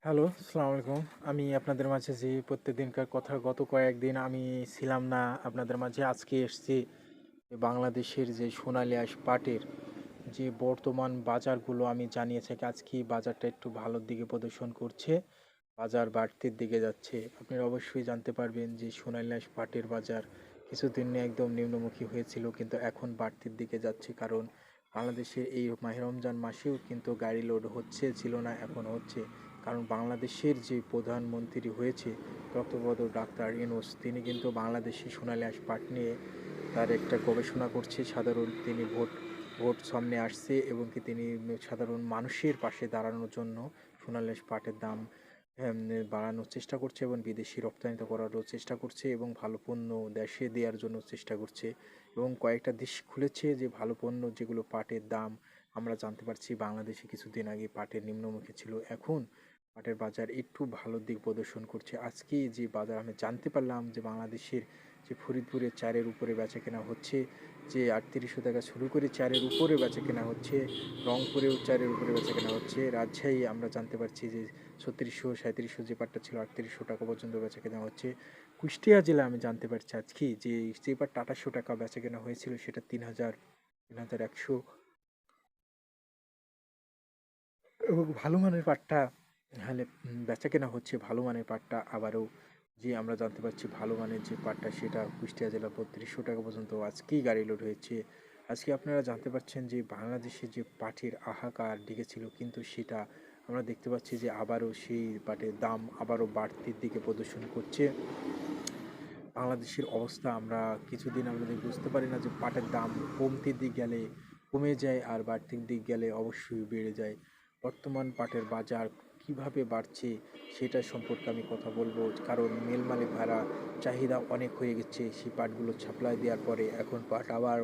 Hello, আসসালামু আলাইকুম। আমি আপনাদের মাঝে যে প্রত্যেকদিনকার কথা গত কয়েকদিন আমি ছিলাম না আপনাদের মাঝে। আজকে এসছি বাংলাদেশের যে সোনালী আঁশ পাটের যে বর্তমান বাজারগুলো আমি জানিয়ে থাকি। আজকে বাজারটা একটু ভালোর দিকে প্রদর্শন করছে। বাজার বাড়তির দিকে যাচ্ছে। আপনারা অবশ্যই জানতে পারবেন যে সোনালী আঁশ পাটের বাজার কিছুদিন একদম নিম্নমুখী হয়েছিল, কিন্তু এখন বাড়তির দিকে যাচ্ছে। কারণ বাংলাদেশের এই মাহে রমজান মাসেও কিন্তু গাড়ি লোড হচ্ছে, ছিল না, এখন হচ্ছে। কারণ বাংলাদেশের যে প্রধানমন্ত্রী হয়েছে তত্ত্বাবধায়ক ডাক্তার ইউনূস, তিনি কিন্তু বাংলাদেশি সোনালী আঁশ পাট নিয়ে তার একটা গবেষণা করছে। সাধারণ তিনি ভোট ভোট সামনে আসছে এবং কি তিনি সাধারণ মানুষের পাশে দাঁড়ানোর জন্য সোনালী আঁশ পাটের দাম বাড়ানোর চেষ্টা করছে এবং বিদেশি রপ্তানিত করারও চেষ্টা করছে এবং ভালো পণ্য দেশে দেওয়ার জন্য চেষ্টা করছে। এবং কয়েকটা দেশ খুলেছে যে ভালো পণ্য যেগুলো পাটের দাম আমরা জানতে পারছি। বাংলাদেশে কিছুদিন আগে পাটের নিম্নমুখী ছিল, এখন পাটের বাজার একটু ভালোর দিক প্রদর্শন করছে। আজকে যে বাজার আমি জানতে পারলাম যে বাংলাদেশের যে ফরিদপুরের চারের উপরে বেচা কেনা হচ্ছে, যে ৩৮০০ টাকা শুরু করে চারের উপরে বেচা কেনা হচ্ছে। রংপুরেও চারের উপরে বেচা কেনা হচ্ছে। রাজশাহী আমরা জানতে পারছি যে ৩৬০০ ৩৭০০ যে পাটটা ছিল ৩৮০০ টাকা পর্যন্ত বেচা কেনা হচ্ছে। কুষ্টিয়া জেলা আমি জানতে পারছি আজকে যে পাটটা ২৮০০ টাকা বেচা কেনা হয়েছিল সেটা ৩১০০ এবং ভালো মানের পাটটা হলে বেচা কেনা হচ্ছে। ভালো মানের পাটটা আবারও যে আমরা জানতে পারছি ভালো মানের যে পাটটা সেটা কুষ্টিয়া জেলা ৩২০০ টাকা পর্যন্ত আজকেই গাড়ি লোড হয়েছে। আজকে আপনারা জানতে পারছেন যে বাংলাদেশে যে পাটের হাহাকার ডেকেছিল, কিন্তু সেটা আমরা দেখতে পাচ্ছি যে আবারও সেই পাটের দাম আবারও বাড়তির দিকে প্রদর্শন করছে। বাংলাদেশের অবস্থা আমরা কিছুদিন আমাদের বুঝতে পারি না যে পাটের দাম কমতির দিক গেলে কমে যায় আর বাড়তির দিক গেলে অবশ্যই বেড়ে যায়। বর্তমান পাটের বাজার কিভাবে বাড়ছে সেটা সম্পর্কে আমি কথা বলবো। কারণ মেল মালিক ভাড়া চাহিদা অনেক হয়ে গেছে, সেই পাটগুলো সাপ্লাই দেওয়ার পরে এখন পাট আবার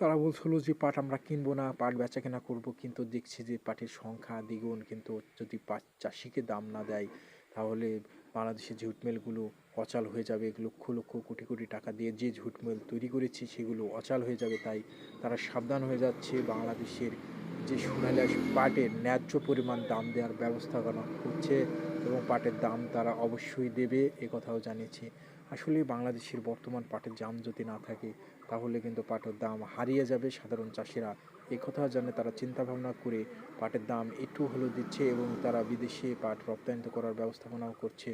তারা বলছিল যে পাট আমরা কিনবো না, পাট বেচা কেনা করবো, কিন্তু দেখছি যে পাটের সংখ্যা দ্বিগুণ। কিন্তু যদি পাট চাষিকে দাম না দেয় তাহলে বাংলাদেশের ঝুট মিলগুলো অচল হয়ে যাবে। লক্ষ লক্ষ কোটি কোটি টাকা দিয়ে যে ঝুট মিল তৈরি করেছি সেগুলো অচল হয়ে যাবে। তাই তারা সাবধান হয়ে যাচ্ছে। বাংলাদেশের যে সোনালী আঁশ পাটের ন্যায্য পরিমাণ দাম দেওয়ার ব্যবস্থা করা হচ্ছে এবং পাটের দাম তারা অবশ্যই দেবে, এ কথাও জানিয়েছে। আসলে বাংলাদেশের বর্তমান পাটের দাম যদি না থাকে তাহলে কিন্তু পাটের দাম হারিয়ে যাবে। সাধারণ চাষিরা এই কথা জানে, তারা চিন্তা ভাবনা করে পাটের দাম একটু হলেও দিচ্ছে এবং তারা বিদেশে পাট রপ্তানিত করার ব্যবস্থাপনাও করছে।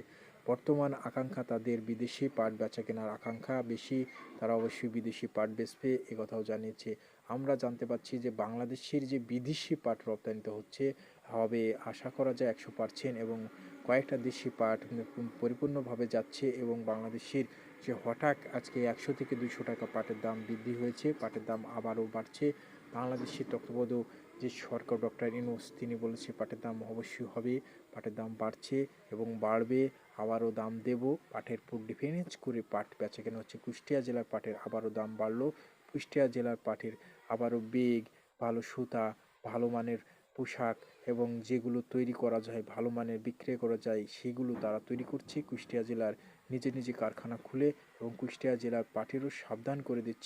বর্তমান আকাঙ্ক্ষা তাদের বিদেশি পাট বেচা কেনার আকাঙ্ক্ষা বেশি, তারা অবশ্যই বিদেশি পাট বেচবে, এ কথাও জানিয়েছে। আমরা জানতে পারছি যে বাংলাদেশের যে বিদেশি পাট রপ্তানিত হচ্ছে হবে আশা করা যায় ১০০% এবং কয়েকটা দেশি পাট পরিপূর্ণভাবে যাচ্ছে এবং বাংলাদেশের যে হঠাৎ আজকে ১০০ থেকে ২০০ টাকা পাটের দাম বৃদ্ধি হয়েছে, পাটের দাম আবারও বাড়ছে। বাংলাদেশের তত্ত্বাবধায়ক যে সরকার ডক্টর ইউনূস তিনি বলেছে পাটের দাম অবশ্যই হবে, পাটের দাম বাড়ছে এবং বাড়বে, আবারও দাম দেব। পাটের উপর ডিফেন্স করে পাট বেচা কেনা হচ্ছে। কুষ্টিয়া জেলার পাটের আবারও দাম বাড়লো। কুষ্টিয়া জেলার পাটের আবারও বেগ, ভালো সুতা, ভালো মানের পোশাক এবং যেগুলো তৈরি করা যায় ভালো মানের বিক্রয় করা যায় সেগুলো তারা তৈরি করছে কুষ্টিয়া জেলার নিজে নিজে কারখানা খুলে, এবং কুষ্টিয়া জেলার পাটেরও সাবধান করে দিচ্ছে।